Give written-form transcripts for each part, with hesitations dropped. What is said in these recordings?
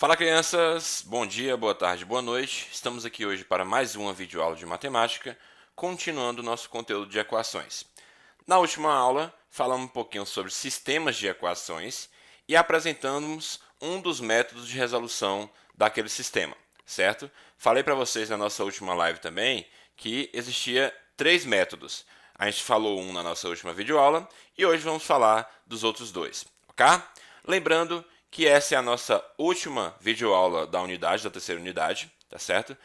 Fala crianças, bom dia, boa tarde, boa noite. Estamos aqui hoje para mais uma videoaula de matemática, continuando o nosso conteúdo de equações. Na última aula, falamos um pouquinho sobre sistemas de equações e apresentamos um dos métodos de resolução daquele sistema, certo? Falei para vocês na nossa última live também que existia 3 métodos. A gente falou um na nossa última videoaula e hoje vamos falar dos outros 2, ok? Lembrando que essa é a nossa última videoaula da unidade, da terceira unidade, tá certo?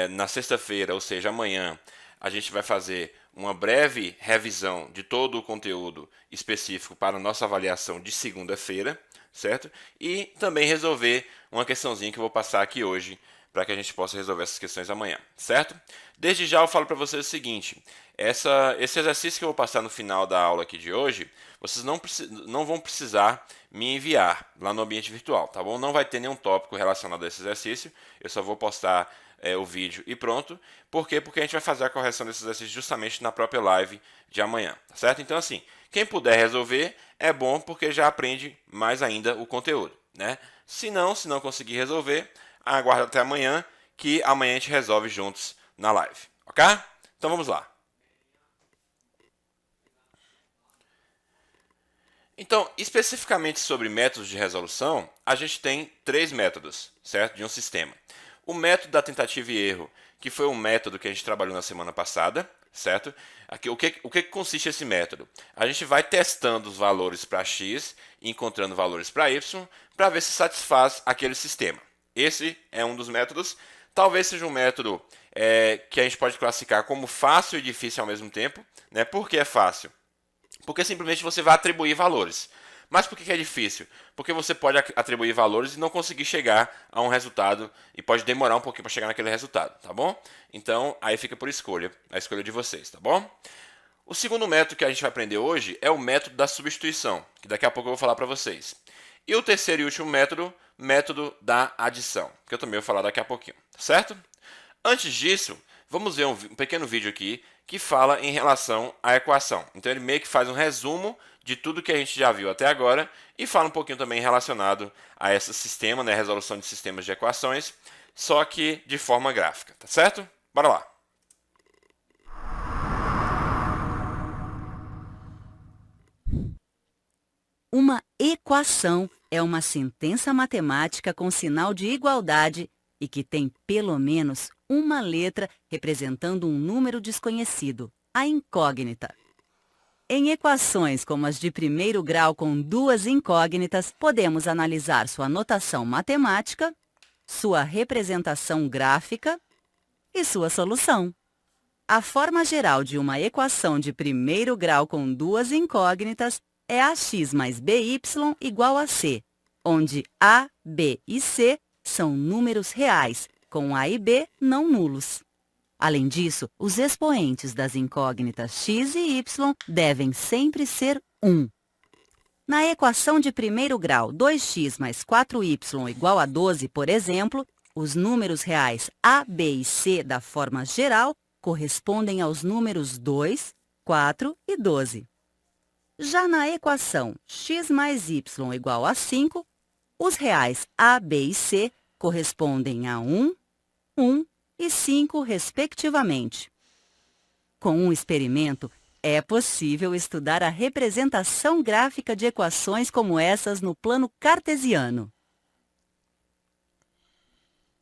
Na sexta-feira, ou seja, amanhã, a gente vai fazer uma breve revisão de todo o conteúdo específico para a nossa avaliação de segunda-feira, certo? E também resolver uma questãozinha que eu vou passar aqui hoje, para que a gente possa resolver essas questões amanhã, certo? Desde já eu falo para vocês o seguinte, esse exercício que eu vou passar no final da aula aqui de hoje, vocês não vão precisar me enviar lá no ambiente virtual, tá bom? Não vai ter nenhum tópico relacionado a esse exercício, eu só vou postar o vídeo e pronto. Por quê? Porque a gente vai fazer a correção desse exercício justamente na própria live de amanhã, tá certo? Então assim, quem puder resolver é bom porque já aprende mais ainda o conteúdo, né? Se não conseguir resolver, aguarda até amanhã, que amanhã a gente resolve juntos na live, ok? Então vamos lá. Então, especificamente sobre métodos de resolução, a gente tem 3 métodos, certo? De um sistema. O método da tentativa e erro, que foi um método que a gente trabalhou na semana passada, certo? Aqui, o que consiste esse método? A gente vai testando os valores para x e encontrando valores para y, para ver se satisfaz aquele sistema. Esse é um dos métodos. Talvez seja um método que a gente pode classificar como fácil e difícil ao mesmo tempo, né? Por que é fácil? Porque simplesmente você vai atribuir valores. Mas por que é difícil? Porque você pode atribuir valores e não conseguir chegar a um resultado e pode demorar um pouquinho para chegar naquele resultado, tá bom? Então, aí fica por escolha, a escolha de vocês, tá bom? O segundo método que a gente vai aprender hoje é o método da substituição, que daqui a pouco eu vou falar para vocês. E o terceiro e último método, método da adição, que eu também vou falar daqui a pouquinho, certo? Antes disso, vamos ver um pequeno vídeo aqui que fala em relação à equação. Então ele meio que faz um resumo de tudo que a gente já viu até agora e fala um pouquinho também relacionado a esse sistema, né, resolução de sistemas de equações, só que de forma gráfica, tá certo? Bora lá. Uma equação é uma sentença matemática com sinal de igualdade e que tem pelo menos uma letra representando um número desconhecido, a incógnita. Em equações como as de primeiro grau com duas incógnitas, podemos analisar sua notação matemática, sua representação gráfica e sua solução. A forma geral de uma equação de primeiro grau com duas incógnitas é ax mais by igual a c, onde a, b e c são números reais, com a e b não nulos. Além disso, os expoentes das incógnitas x e y devem sempre ser 1. Na equação de primeiro grau 2x mais 4y igual a 12, por exemplo, os números reais a, b e c da forma geral correspondem aos números 2, 4 e 12. Já na equação x mais y igual a 5, os reais a, b e c correspondem a 1, 1 e 5, respectivamente. Com um experimento, é possível estudar a representação gráfica de equações como essas no plano cartesiano.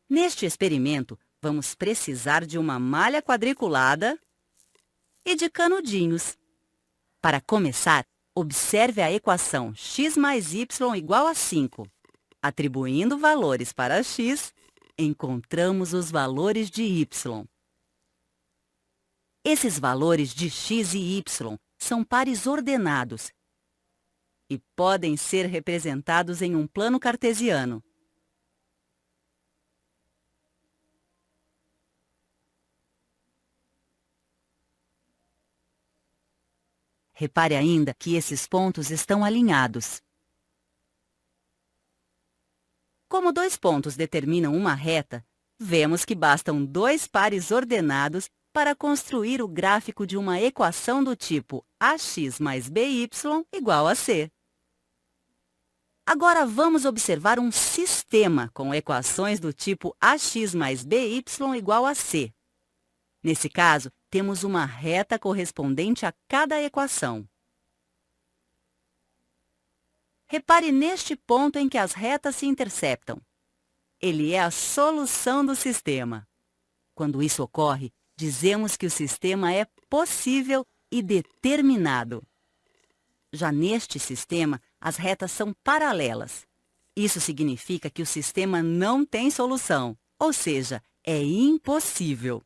Neste experimento, vamos precisar de uma malha quadriculada e de canudinhos. Para começar, observe a equação x mais y igual a 5. Atribuindo valores para x, encontramos os valores de y. Esses valores de x e y são pares ordenados e podem ser representados em um plano cartesiano. Repare ainda que esses pontos estão alinhados. Como dois pontos determinam uma reta, vemos que bastam dois pares ordenados para construir o gráfico de uma equação do tipo ax mais by igual a c. Agora vamos observar um sistema com equações do tipo ax mais by igual a c. Nesse caso, temos uma reta correspondente a cada equação. Repare neste ponto em que as retas se interceptam. Ele é a solução do sistema. Quando isso ocorre, dizemos que o sistema é possível e determinado. Já neste sistema, as retas são paralelas. Isso significa que o sistema não tem solução, ou seja, é impossível.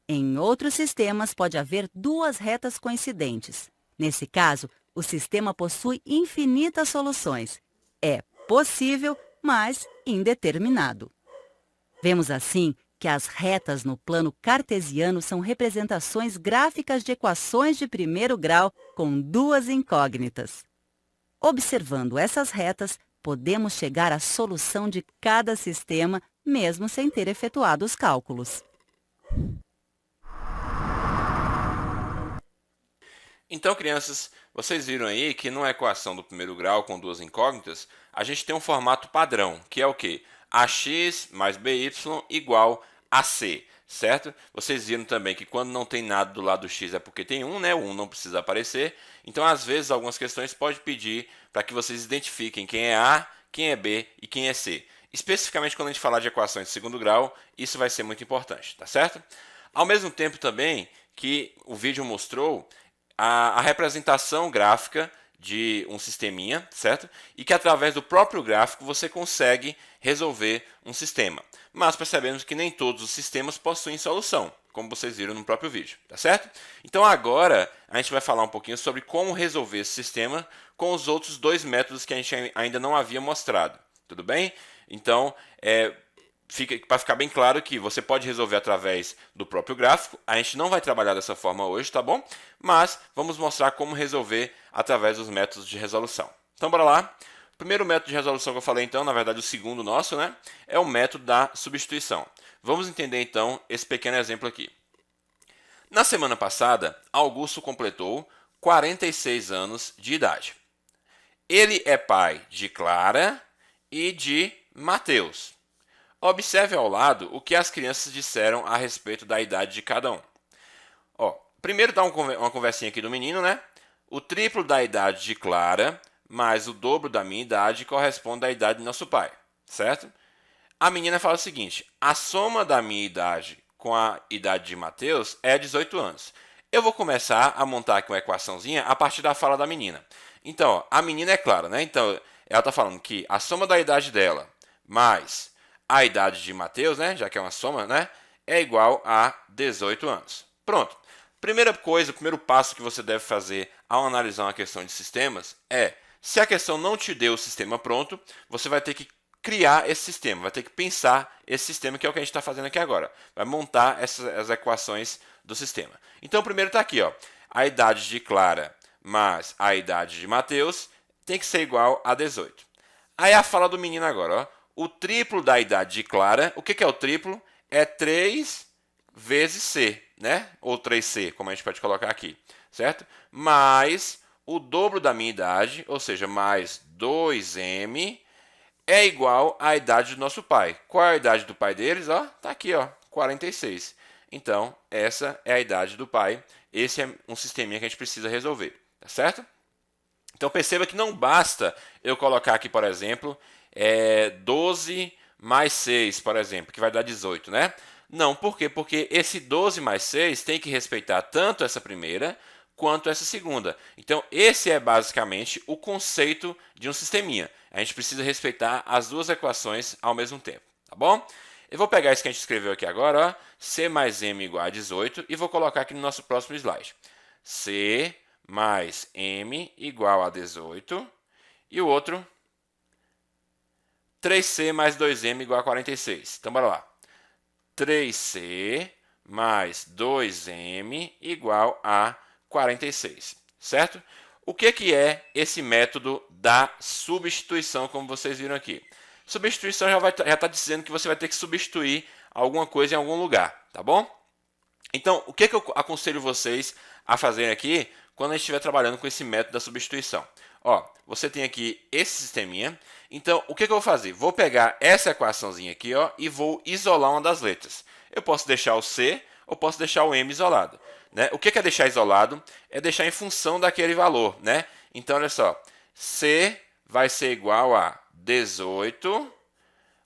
Em outros sistemas, pode haver duas retas coincidentes. Nesse caso, o sistema possui infinitas soluções. É possível, mas indeterminado. Vemos assim que as retas no plano cartesiano são representações gráficas de equações de primeiro grau com duas incógnitas. Observando essas retas, podemos chegar à solução de cada sistema, mesmo sem ter efetuado os cálculos. Então, crianças, vocês viram aí que numa equação do primeiro grau com duas incógnitas, a gente tem um formato padrão, que é o quê? Ax mais by igual a c, certo? Vocês viram também que quando não tem nada do lado do x é porque tem 1, né? O 1 não precisa aparecer. Então, às vezes, algumas questões podem pedir para que vocês identifiquem quem é A, quem é B e quem é C. Especificamente quando a gente falar de equações de segundo grau, isso vai ser muito importante, tá certo? Ao mesmo tempo também que o vídeo mostrou a representação gráfica de um sisteminha, certo? E que através do próprio gráfico você consegue resolver um sistema. Mas percebemos que nem todos os sistemas possuem solução, como vocês viram no próprio vídeo, tá certo? Então agora a gente vai falar um pouquinho sobre como resolver esse sistema com os outros dois métodos que a gente ainda não havia mostrado, tudo bem? Então, para ficar bem claro que você pode resolver através do próprio gráfico. A gente não vai trabalhar dessa forma hoje, tá bom? Mas vamos mostrar como resolver através dos métodos de resolução. Então, bora lá. O primeiro método de resolução que eu falei, então, na verdade, o segundo nosso, né? É o método da substituição. Vamos entender, então, esse pequeno exemplo aqui. Na semana passada, Augusto completou 46 anos de idade. Ele é pai de Clara e de Mateus. Observe ao lado o que as crianças disseram a respeito da idade de cada um. Primeiro dá uma conversinha aqui do menino, né? O triplo da idade de Clara mais o dobro da minha idade corresponde à idade de nosso pai, certo? A menina fala o seguinte: a soma da minha idade com a idade de Mateus é 18 anos. Eu vou começar a montar aqui uma equaçãozinha a partir da fala da menina. Então, a menina é clara, né? Então, ela está falando que a soma da idade dela mais a idade de Mateus, né, já que é uma soma, né, é igual a 18 anos. Pronto. Primeira coisa, o primeiro passo que você deve fazer ao analisar uma questão de sistemas é, se a questão não te deu o sistema pronto, você vai ter que criar esse sistema, vai ter que pensar esse sistema, que é o que a gente está fazendo aqui agora. Vai montar as equações do sistema. Então, o primeiro está aqui, ó, a idade de Clara mais a idade de Mateus tem que ser igual a 18. Aí a fala do menino agora, ó. O triplo da idade de Clara, o que é o triplo? É 3 vezes C, né? Ou 3C, como a gente pode colocar aqui, certo? Mais o dobro da minha idade, ou seja, mais 2M, é igual à idade do nosso pai. Qual é a idade do pai deles? Ó, tá aqui, ó, 46. Então, essa é a idade do pai. Esse é um sisteminha que a gente precisa resolver, tá certo? Então, perceba que não basta eu colocar aqui, por exemplo, 12 mais 6, por exemplo, que vai dar 18, né? Não, por quê? Porque esse 12 mais 6 tem que respeitar tanto essa primeira quanto essa segunda. Então, esse é basicamente o conceito de um sisteminha. A gente precisa respeitar as duas equações ao mesmo tempo, tá bom? Eu vou pegar isso que a gente escreveu aqui agora, ó, C mais M igual a 18, e vou colocar aqui no nosso próximo slide. C mais M igual a 18, e o outro 3C mais 2M igual a 46. Então, bora lá. 3C mais 2M igual a 46, certo? O que é esse método da substituição, como vocês viram aqui? Substituição já está dizendo que você vai ter que substituir alguma coisa em algum lugar, tá bom? Então, o que eu aconselho vocês a fazerem aqui quando a gente estiver trabalhando com esse método da substituição? Ó, você tem aqui esse sisteminha. Então, o que eu vou fazer? Vou pegar essa equaçãozinha aqui, ó, e vou isolar uma das letras. Eu posso deixar o C ou posso deixar o M isolado. Né? O que é deixar isolado? É deixar em função daquele valor. Né? Então, olha só. C vai ser igual a 18.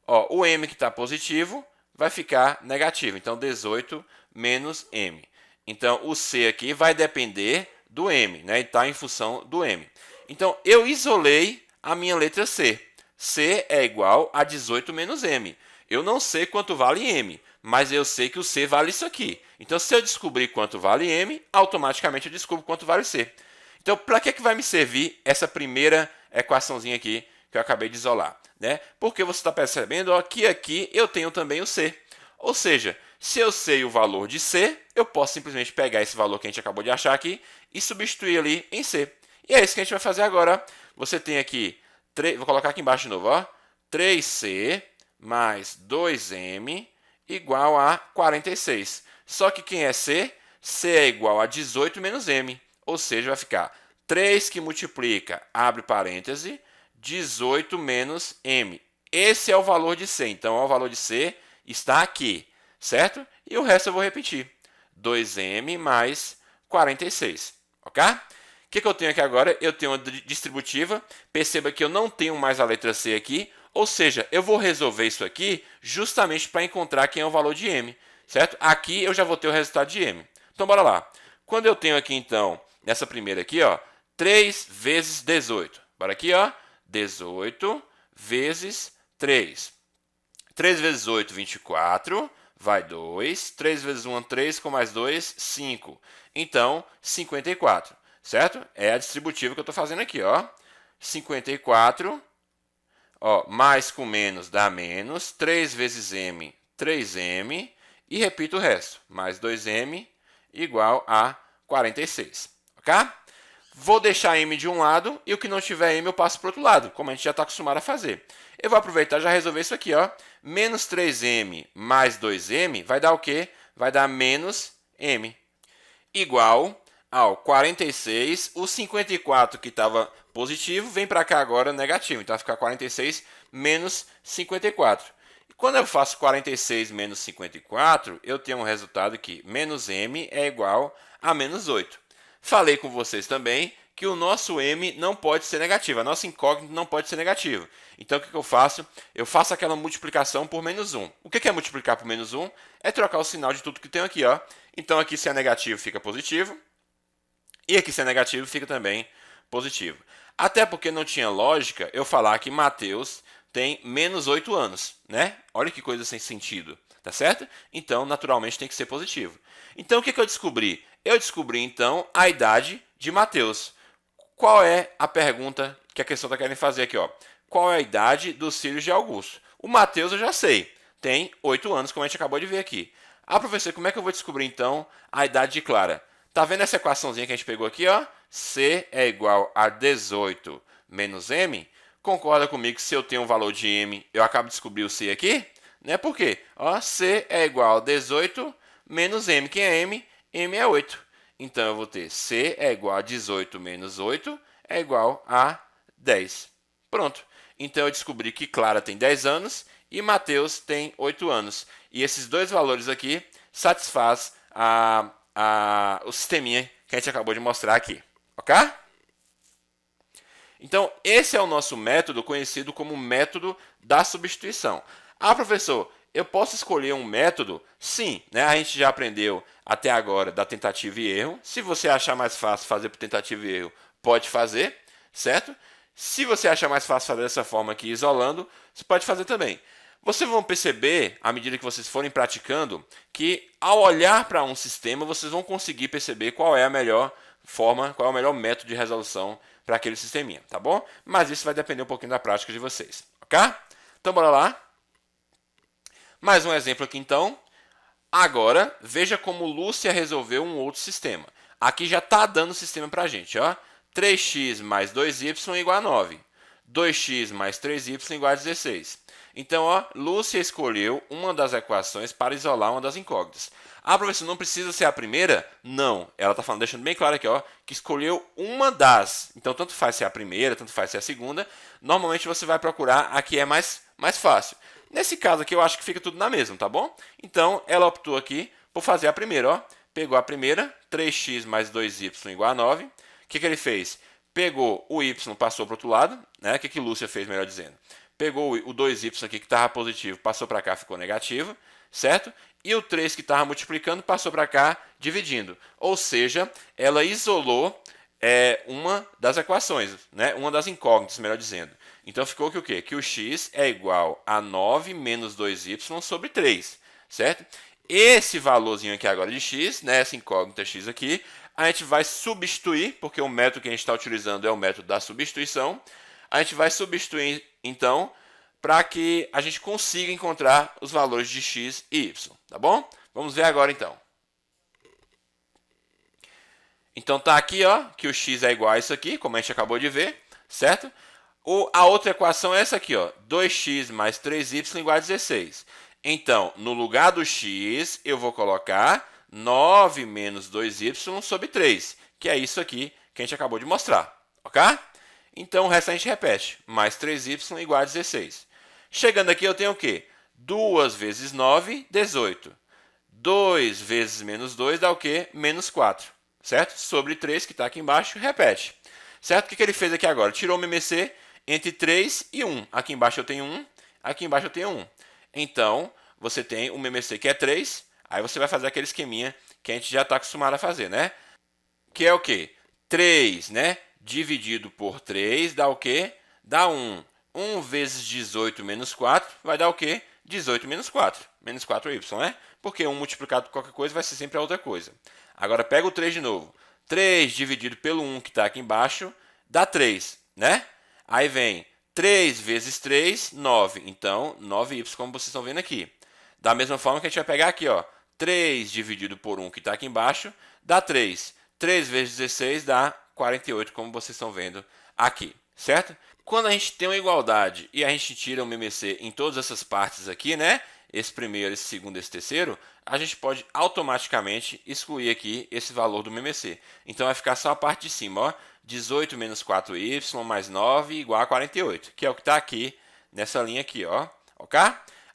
Ó, o M que está positivo vai ficar negativo. Então, 18 menos M. Então, o C aqui vai depender do M, né? E está em função do M. Então, eu isolei a minha letra C. C é igual a 18 menos M. Eu não sei quanto vale M, mas eu sei que o C vale isso aqui. Então, se eu descobrir quanto vale M, automaticamente eu descubro quanto vale C. Então, para que vai me servir essa primeira equaçãozinha aqui que eu acabei de isolar? Né? Porque você está percebendo ó, que aqui eu tenho também o C. Ou seja, se eu sei o valor de C, eu posso simplesmente pegar esse valor que a gente acabou de achar aqui e substituir ali em C. E é isso que a gente vai fazer agora. Você tem aqui, vou colocar aqui embaixo de novo, ó, 3C mais 2M igual a 46. Só que quem é C? C é igual a 18 menos M. Ou seja, vai ficar 3 que multiplica, abre parêntese, 18 menos M. Esse é o valor de C. Então, o valor de C está aqui, certo? E o resto eu vou repetir. 2M mais 46, ok? O que eu tenho aqui agora? Eu tenho uma distributiva. Perceba que eu não tenho mais a letra C aqui. Ou seja, eu vou resolver isso aqui justamente para encontrar quem é o valor de M, certo? Aqui eu já vou ter o resultado de M. Então, bora lá. Quando eu tenho aqui, então, nessa primeira aqui, ó, 3 vezes 18. Bora aqui, ó. 18 vezes 3. 3 vezes 8, 24. Vai 2. 3 vezes 1, 3. Com mais 2, 5. Então, 54. Certo? É a distributiva que eu estou fazendo aqui, ó. 54, ó, mais com menos dá menos. 3 vezes M, 3M. E repito o resto. Mais 2M igual a 46. Ok? Vou deixar M de um lado e o que não tiver M eu passo para o outro lado, como a gente já está acostumado a fazer. Eu vou aproveitar e já resolver isso aqui, ó. Menos 3M mais 2M vai dar o quê? Vai dar menos M. Igual ao 46, o 54 que estava positivo vem para cá agora negativo. Então vai ficar 46 menos 54. E quando eu faço 46 menos 54, eu tenho um resultado que menos M é igual a menos 8. Falei com vocês também que o nosso M não pode ser negativo, a nossa incógnita não pode ser negativa. Então o que eu faço? Eu faço aquela multiplicação por menos 1. O que é multiplicar por menos 1? É trocar o sinal de tudo que tem aqui, ó. Então aqui se é negativo fica positivo. E aqui se é negativo fica também positivo. Até porque não tinha lógica eu falar que Mateus tem menos 8 anos, né? Olha que coisa sem sentido, tá certo? Então, naturalmente, tem que ser positivo. Então, o que eu descobri? Eu descobri, então, a idade de Mateus. Qual é a pergunta que a questão está querendo fazer aqui, ó? Qual é a idade dos filhos de Augusto? O Mateus eu já sei, tem 8 anos, como a gente acabou de ver aqui. Ah, professor, como é que eu vou descobrir, então, a idade de Clara? Tá vendo essa equaçãozinha que a gente pegou aqui, ó? C é igual a 18 menos M. Concorda comigo que se eu tenho um valor de M, eu acabo de descobrir o C aqui? Né? Por quê? Ó, C é igual a 18 menos M. Quem é M? M é 8. Então, eu vou ter C é igual a 18 menos 8 é igual a 10. Pronto. Então, eu descobri que Clara tem 10 anos e Mateus tem 8 anos. E esses dois valores aqui satisfazem o sisteminha que a gente acabou de mostrar aqui, ok? Então, esse é o nosso método conhecido como método da substituição. Ah, professor, eu posso escolher um método? Sim, né? A gente já aprendeu até agora da tentativa e erro. Se você achar mais fácil fazer por tentativa e erro, pode fazer, certo? Se você achar mais fácil fazer dessa forma aqui, isolando, você pode fazer também. Vocês vão perceber, à medida que vocês forem praticando, que ao olhar para um sistema, vocês vão conseguir perceber qual é a melhor forma, qual é o melhor método de resolução para aquele sisteminha, tá bom? Mas isso vai depender um pouquinho da prática de vocês, ok? Então, bora lá. Mais um exemplo aqui, então. Agora, veja como Lúcia resolveu um outro sistema. Aqui já está dando o sistema para a gente, ó. 3x mais 2y igual a 9. 2x mais 3y igual a 16. Então, ó, Lúcia escolheu uma das equações para isolar uma das incógnitas. Ah, professor, não precisa ser a primeira? Não. Ela está falando, deixando bem claro aqui, ó, que escolheu uma das. Então, tanto faz ser a primeira, tanto faz ser a segunda. Normalmente, você vai procurar a que é mais fácil. Nesse caso aqui, eu acho que fica tudo na mesma, tá bom? Então, ela optou aqui por fazer a primeira, ó. Pegou a primeira, 3x mais 2y igual a 9. O que ele fez? Pegou o y, passou para o outro lado, né? O que Lúcia fez, melhor dizendo? Pegou o 2y aqui que estava positivo, passou para cá, ficou negativo, certo? E o 3 que estava multiplicando, passou para cá, dividindo. Ou seja, ela isolou uma das equações, né? Uma das incógnitas, melhor dizendo. Então ficou que o quê? Que o x é igual a 9 menos 2y sobre 3, certo? Esse valorzinho aqui agora de x, né? Essa incógnita x aqui, a gente vai substituir, porque o método que a gente está utilizando é o método da substituição. A gente vai substituir, então, para que a gente consiga encontrar os valores de x e y, tá bom? Vamos ver agora, então. Então, tá aqui, ó, que o x é igual a isso aqui, como a gente acabou de ver, certo? A outra equação é essa aqui, ó, 2x mais 3y igual a 16. Então, no lugar do x, eu vou colocar 9 menos 2y sobre 3, que é isso aqui que a gente acabou de mostrar, ok? Então, o resto a gente repete, mais 3y igual a 16. Chegando aqui, eu tenho o quê? 2 vezes 9, 18. 2 vezes menos 2 dá o quê? Menos 4, certo? Sobre 3, que está aqui embaixo, repete. Certo? O que ele fez aqui agora? Tirou o MMC entre 3 e 1. Aqui embaixo eu tenho 1, aqui embaixo eu tenho 1. Então, você tem o MMC que é 3, aí você vai fazer aquele esqueminha que a gente já está acostumado a fazer, né? Que é o quê? 3, né? Dividido por 3 dá o quê? Dá 1. 1 vezes 18 menos 4 vai dar o quê? 18 menos 4. Menos 4y, né? Porque 1 multiplicado por qualquer coisa vai ser sempre a outra coisa. Agora pega o 3 de novo. 3 dividido pelo 1 que está aqui embaixo dá 3, né? Aí vem 3 vezes 3, 9. Então, 9y, como vocês estão vendo aqui. Da mesma forma que a gente vai pegar aqui, ó. 3 dividido por 1 que está aqui embaixo dá 3. 3 vezes 16 dá 48, como vocês estão vendo aqui, certo? Quando a gente tem uma igualdade e a gente tira o MMC em todas essas partes aqui, né? Esse primeiro, esse segundo, esse terceiro, a gente pode automaticamente excluir aqui esse valor do MMC. Então vai ficar só a parte de cima, ó. 18 menos 4y mais 9 igual a 48, que é o que está aqui nessa linha aqui, ó. Ok?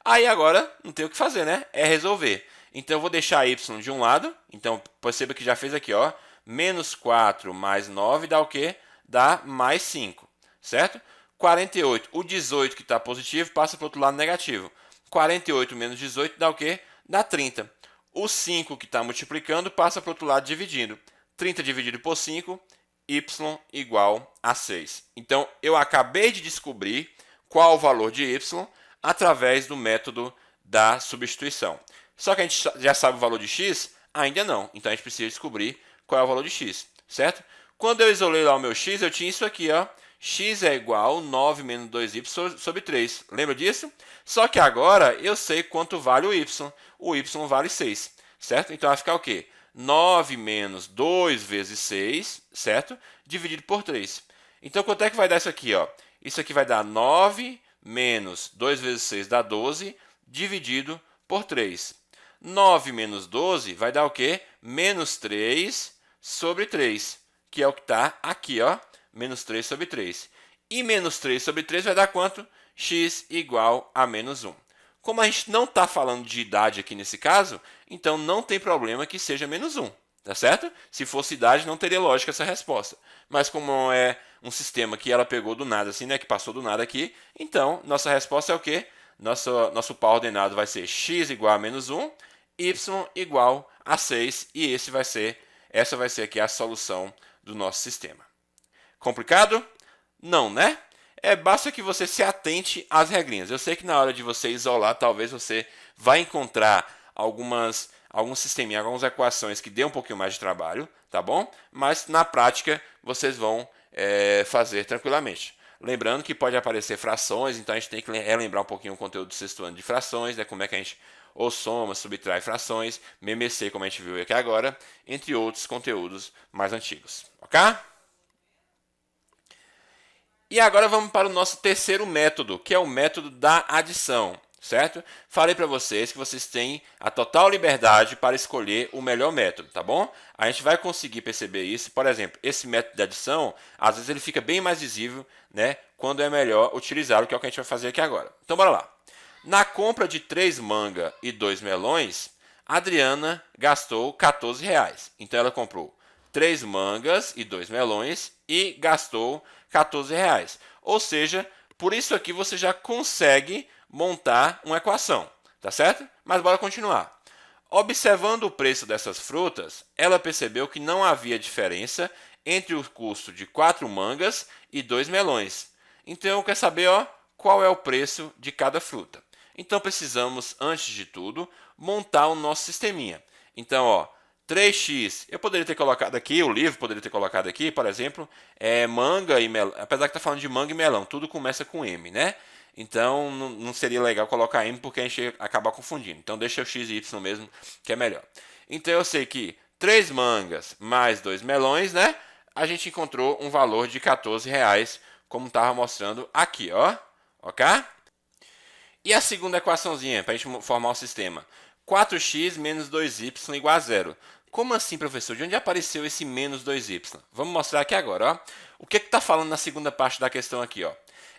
Aí agora não tem o que fazer, né? É resolver. Então eu vou deixar y de um lado. Então perceba que já fez aqui, ó. Menos 4 mais 9 dá o quê? Dá mais 5, certo? 48, o 18 que está positivo passa para o outro lado negativo. 48 menos 18 dá o quê? Dá 30. O 5 que está multiplicando passa para o outro lado dividindo. 30 dividido por 5, y igual a 6. Então, eu acabei de descobrir qual o valor de y através do método da substituição. Só que a gente já sabe o valor de x? Ainda não. Então, a gente precisa descobrir qual é o valor de x, certo? Quando eu isolei lá o meu x, eu tinha isso aqui, ó. X é igual a 9 menos 2y sobre 3. Lembra disso? Só que agora eu sei quanto vale o y. O y vale 6, certo? Então vai ficar o quê? 9 menos 2 vezes 6, certo? Dividido por 3. Então quanto é que vai dar isso aqui, ó? Isso aqui vai dar 9 menos 2 vezes 6 dá 12, dividido por 3. 9 menos 12 vai dar o quê? Menos 3 sobre 3, que é o que está aqui, ó. Menos 3 sobre 3. E menos 3 sobre 3 vai dar quanto? X igual a menos 1. Como a gente não está falando de idade aqui nesse caso, então não tem problema que seja menos 1. Tá certo? Se fosse idade, não teria lógica essa resposta. Mas como é um sistema que ela pegou do nada, assim, né? Que passou do nada aqui, então nossa resposta é o quê? Nosso par ordenado vai ser x igual a menos 1, y igual a 6, e essa vai ser aqui a solução do nosso sistema. Complicado? Não, né? Basta que você se atente às regrinhas. Eu sei que na hora de você isolar, talvez você vai encontrar alguns sisteminhas, algumas equações que dê um pouquinho mais de trabalho, tá bom? Mas na prática vocês vão fazer tranquilamente. Lembrando que pode aparecer frações, então a gente tem que relembrar um pouquinho o conteúdo do sexto ano de frações, né? Como é que a gente ou soma, subtrai frações, MMC, como a gente viu aqui agora, entre outros conteúdos mais antigos, ok? E agora vamos para o nosso terceiro método, que é o método da adição, certo? Falei para vocês que vocês têm a total liberdade para escolher o melhor método, tá bom? A gente vai conseguir perceber isso. Por exemplo, esse método de adição, às vezes ele fica bem mais visível, né, quando é melhor utilizá-lo, que é o que a gente vai fazer aqui agora. Então, bora lá. Na compra de 3 manga e 2 melões, a Adriana gastou R$14. Então, ela comprou 3 mangas e 2 melões e gastou R$14. Ou seja, por isso aqui você já consegue montar uma equação, tá certo? Mas bora continuar. Observando o preço dessas frutas, ela percebeu que não havia diferença entre o custo de 4 mangas e 2 melões. Então, quer saber, qual é o preço de cada fruta. Então, precisamos, antes de tudo, montar o nosso sisteminha. Então, 3x, eu poderia ter colocado aqui, o livro poderia ter colocado aqui, por exemplo, manga e melão. Apesar que está falando de manga e melão, tudo começa com M, né? Então, não seria legal colocar M porque a gente ia acabar confundindo. Então, deixa o x e y mesmo, que é melhor. Então, eu sei que 3 mangas mais 2 melões, né? A gente encontrou um valor de R$14, como estava mostrando aqui, ok? E a segunda equaçãozinha, para a gente formar o sistema. 4x menos 2y igual a zero. Como assim, professor? De onde apareceu esse menos 2y? Vamos mostrar aqui agora. O que está falando na segunda parte da questão aqui?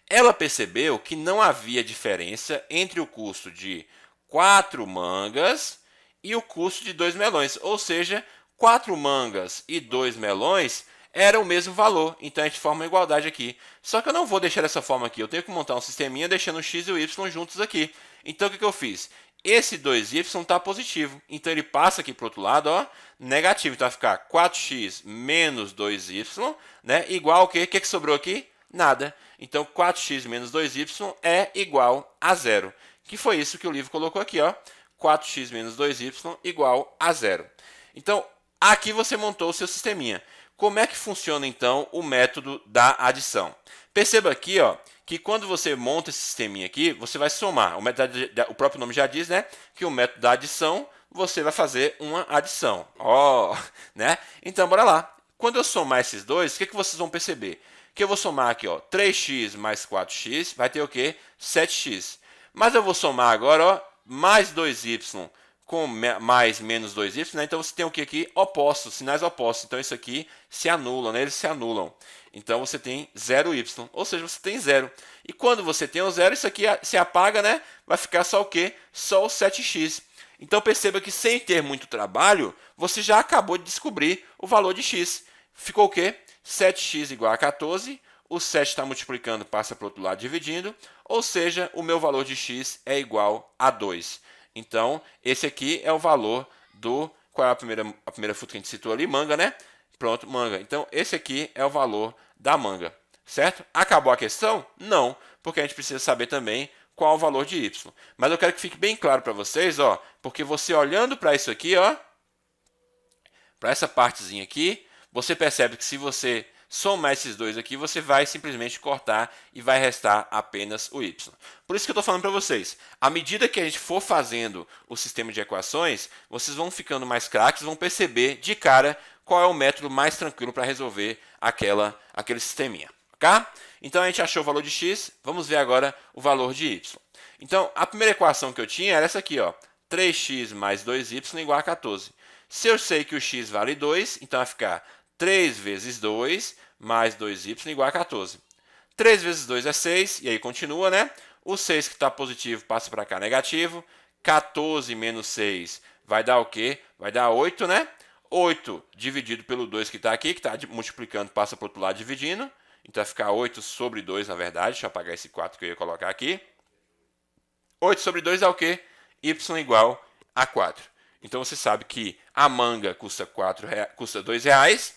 Ela percebeu que não havia diferença entre o custo de 4 mangas e o custo de 2 melões. Ou seja, 4 mangas e 2 melões era o mesmo valor, então a gente forma uma igualdade aqui. Só que eu não vou deixar dessa forma aqui, eu tenho que montar um sisteminha deixando o x e o y juntos aqui. Então o que eu fiz? Esse 2y está positivo, então ele passa aqui para o outro lado, negativo. Então vai ficar 4x menos 2y, né, igual ao quê? O que sobrou aqui? Nada. Então 4x menos 2y é igual a zero. Que foi isso que o livro colocou aqui, 4x menos 2y igual a zero. Então aqui você montou o seu sisteminha. Como é que funciona, então, o método da adição? Perceba aqui, que quando você monta esse sisteminha aqui, você vai somar. O próprio nome já diz, né, que o método da adição, você vai fazer uma adição. Né? Então, bora lá. Quando eu somar esses dois, o que vocês vão perceber? Que eu vou somar aqui, 3x mais 4x, vai ter o quê? 7x. Mas eu vou somar agora, mais 2y com mais menos 2y, né? Então você tem o que aqui? Opostos, sinais opostos. Então isso aqui se anula, né? Eles se anulam. Então você tem 0y, ou seja, você tem 0. E quando você tem o 0, isso aqui se apaga, né? Vai ficar só o quê? Só o 7x. Então perceba que sem ter muito trabalho, você já acabou de descobrir o valor de x. Ficou o quê? 7x igual a 14. O 7 está multiplicando, passa para o outro lado dividindo. Ou seja, o meu valor de x é igual a 2. Então, esse aqui é o valor do... Qual é a primeira fruta que a gente citou ali? Manga, né? Pronto, manga. Então, esse aqui é o valor da manga, certo? Acabou a questão? Não, porque a gente precisa saber também qual é o valor de y. Mas eu quero que fique bem claro para vocês, porque você olhando para isso aqui, para essa partezinha aqui, você percebe que se você somar esses dois aqui, você vai simplesmente cortar e vai restar apenas o y. Por isso que eu estou falando para vocês, à medida que a gente for fazendo o sistema de equações, vocês vão ficando mais craques, vão perceber de cara qual é o método mais tranquilo para resolver aquele sisteminha. Ok? Então a gente achou o valor de x, vamos ver agora o valor de y. Então a primeira equação que eu tinha era essa aqui, 3x mais 2y igual a 14. Se eu sei que o x vale 2, então vai ficar 3 vezes 2 mais 2y igual a 14. 3 vezes 2 é 6, e aí continua, né? O 6 que está positivo passa para cá negativo. 14 menos 6 vai dar o quê? Vai dar 8, né? 8 dividido pelo 2 que está aqui, que está multiplicando, passa para o outro lado dividindo. Então vai ficar 8 sobre 2, na verdade. Deixa eu apagar esse 4 que eu ia colocar aqui. 8 sobre 2 é o quê? Y igual a 4. Então você sabe que a manga custa R$2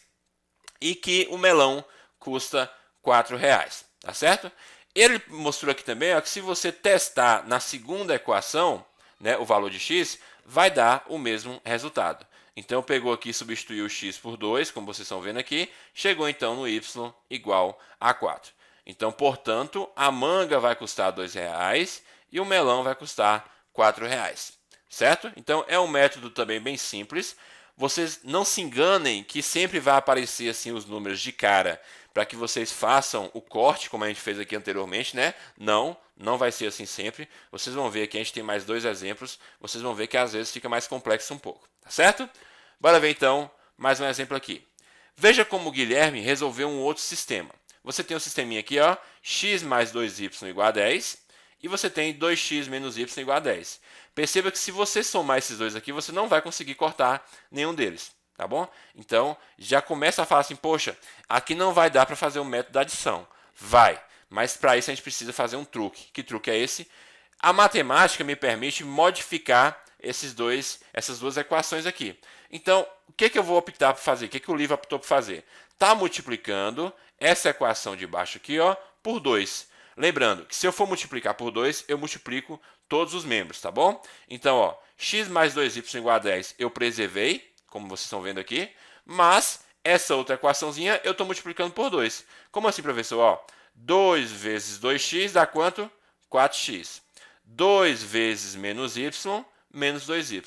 e que o melão custa R$4, tá certo? Ele mostrou aqui também que se você testar na segunda equação, né, o valor de x, vai dar o mesmo resultado. Então pegou aqui e substituiu o x por 2, como vocês estão vendo aqui, chegou então no y igual a 4. Então, portanto, a manga vai custar R$2 e o melão vai custar R$4. Certo? Então, é um método também bem simples, vocês não se enganem que sempre vai aparecer assim os números de cara para que vocês façam o corte, como a gente fez aqui anteriormente, né? Não vai ser assim sempre. Vocês vão ver aqui, a gente tem mais 2 exemplos. Vocês vão ver que às vezes fica mais complexo um pouco, tá certo? Bora ver então mais um exemplo aqui. Veja como o Guilherme resolveu um outro sistema. Você tem um sisteminha aqui, ó, x mais 2y igual a 10, e você tem 2x menos y igual a 10. Perceba que se você somar esses dois aqui, você não vai conseguir cortar nenhum deles, tá bom? Então, já começa a falar assim, poxa, aqui não vai dar para fazer o método da adição. Vai, mas para isso a gente precisa fazer um truque. Que truque é esse? A matemática me permite modificar essas duas equações aqui. Então, o que eu vou optar por fazer? O que o livro optou por fazer? Está multiplicando essa equação de baixo aqui, ó, por 2. Lembrando que se eu for multiplicar por 2, eu multiplico todos os membros, tá bom? Então, ó, x mais 2y igual a 10 eu preservei, como vocês estão vendo aqui, mas essa outra equaçãozinha eu estou multiplicando por 2. Como assim, professor? Ó, 2 vezes 2x dá quanto? 4x. 2 vezes menos y, menos 2y.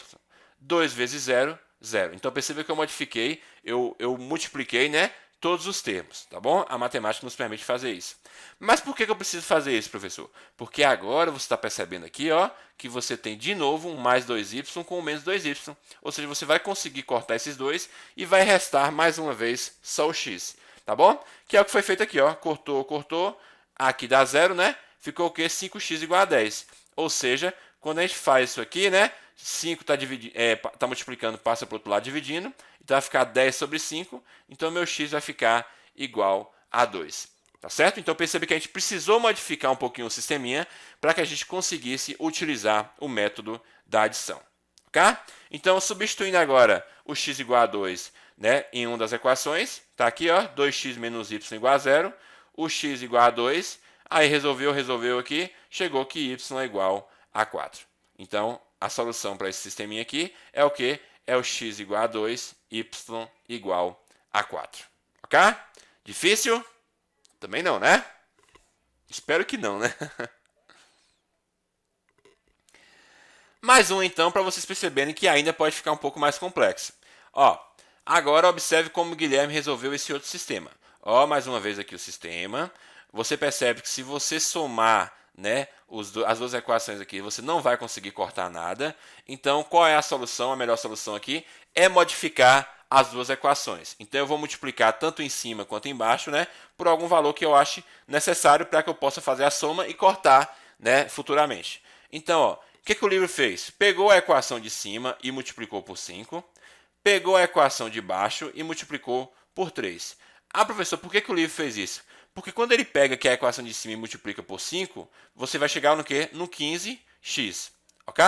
2 vezes 0, 0. Então, perceba que eu modifiquei, eu multipliquei, né, todos os termos, tá bom? A matemática nos permite fazer isso. Mas por que eu preciso fazer isso, professor? Porque agora você está percebendo aqui, ó, que você tem de novo um mais 2y com um menos 2y. Ou seja, você vai conseguir cortar esses dois e vai restar mais uma vez só o x, tá bom? Que é o que foi feito aqui, ó. Cortou, cortou. Aqui dá 0, né? Ficou o quê? 5x igual a 10. Ou seja, quando a gente faz isso aqui, né? 5 está multiplicando, passa para o outro lado dividindo. Então vai ficar 10 sobre 5. Então meu x vai ficar igual a 2. Tá certo? Então percebe que a gente precisou modificar um pouquinho o sisteminha para que a gente conseguisse utilizar o método da adição. Ok? Então substituindo agora o x igual a 2, né, em uma das equações. Está aqui, ó, 2x menos y igual a 0. O x igual a 2. Aí resolveu aqui. Chegou que y é igual a 4. Então a solução para esse sisteminha aqui é o quê? É o x igual a 2, y igual a 4. Ok? Difícil? Também não, né? Espero que não, né? Mais um, então, para vocês perceberem que ainda pode ficar um pouco mais complexo. Ó, agora observe como o Guilherme resolveu esse outro sistema. Ó, mais uma vez aqui o sistema. Você percebe que se você somar, né, as duas equações aqui, você não vai conseguir cortar nada. Então, qual é a solução? A melhor solução aqui é modificar as duas equações. Então, eu vou multiplicar tanto em cima quanto embaixo, né, por algum valor que eu ache necessário para que eu possa fazer a soma e cortar, né, futuramente. Então, ó, o que o livro fez? Pegou a equação de cima e multiplicou por 5. Pegou a equação de baixo e multiplicou por 3. Ah, professor, por que o livro fez isso? Porque quando ele pega aqui a equação de cima e multiplica por 5, você vai chegar no quê? No 15x, ok?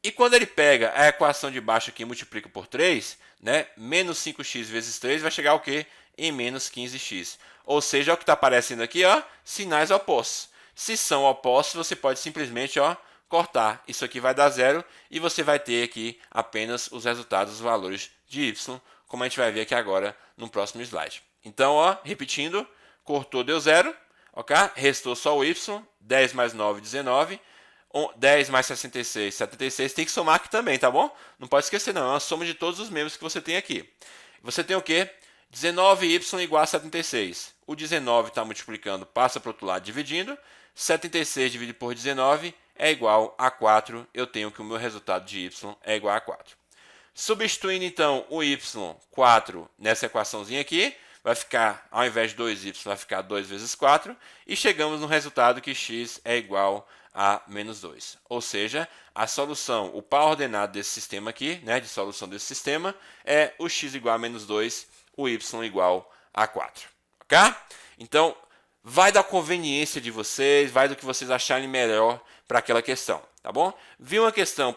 E quando ele pega a equação de baixo aqui e multiplica por 3, né, menos 5x vezes 3 vai chegar ao quê? Em menos 15x. Ou seja, é o que está aparecendo aqui, ó, sinais opostos. Se são opostos, você pode simplesmente, ó, cortar. Isso aqui vai dar 0 e você vai ter aqui apenas os resultados, os valores de y, como a gente vai ver aqui agora no próximo slide. Então, ó, repetindo, cortou, deu 0, ok? Restou só o y, 10 mais 9, 19, 10 mais 66, 76, tem que somar aqui também, tá bom? Não pode esquecer não, é uma soma de todos os membros que você tem aqui. Você tem o quê? 19y igual a 76. O 19 está multiplicando, passa para o outro lado dividindo. 76 dividido por 19 é igual a 4. Eu tenho que o meu resultado de y é igual a 4. Substituindo então o y4 nessa equaçãozinha aqui, vai ficar, ao invés de 2y, vai ficar 2 vezes 4. E chegamos no resultado que x é igual a menos 2. Ou seja, a solução, o par ordenado desse sistema aqui, né, de solução desse sistema, é o x igual a menos 2, o y igual a 4. Ok? Então, vai da conveniência de vocês, vai do que vocês acharem melhor para aquela questão, tá bom? Viu uma questão,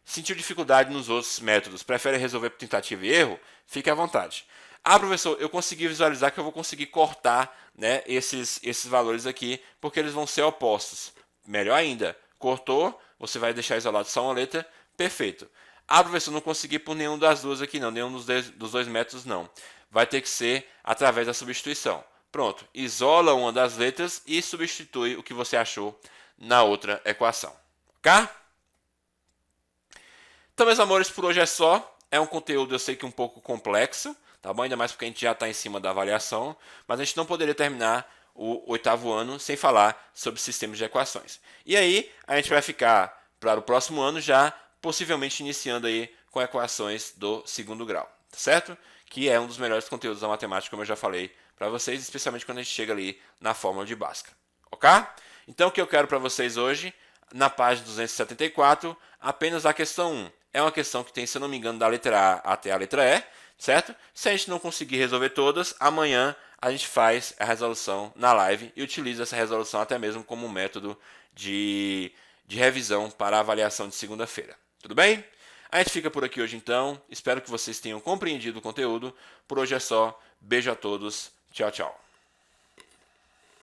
sentiu dificuldade nos outros métodos, prefere resolver por tentativa e erro, fique à vontade. Ah, professor, eu consegui visualizar que eu vou conseguir cortar, né, esses valores aqui, porque eles vão ser opostos. Melhor ainda, cortou, você vai deixar isolado só uma letra, perfeito. Ah, professor, não consegui por nenhum das duas aqui não, nenhum dos dois métodos não. Vai ter que ser através da substituição. Pronto, isola uma das letras e substitui o que você achou na outra equação. Ok? Então, meus amores, por hoje é só. É um conteúdo, eu sei que um pouco complexo, tá bom? Ainda mais porque a gente já está em cima da avaliação, mas a gente não poderia terminar o 8º ano sem falar sobre sistemas de equações. E aí, a gente vai ficar para o próximo ano já possivelmente iniciando aí com equações do 2º grau, tá certo? Que é um dos melhores conteúdos da matemática, como eu já falei para vocês, especialmente quando a gente chega ali na fórmula de Bhaskara, ok? Então, o que eu quero para vocês hoje, na página 274, apenas a questão 1. É uma questão que tem, se eu não me engano, da letra A até a letra E, certo? Se a gente não conseguir resolver todas, amanhã a gente faz a resolução na live e utiliza essa resolução até mesmo como um método de revisão para a avaliação de segunda-feira. Tudo bem? A gente fica por aqui hoje então. Espero que vocês tenham compreendido o conteúdo. Por hoje é só. Beijo a todos. Tchau, tchau.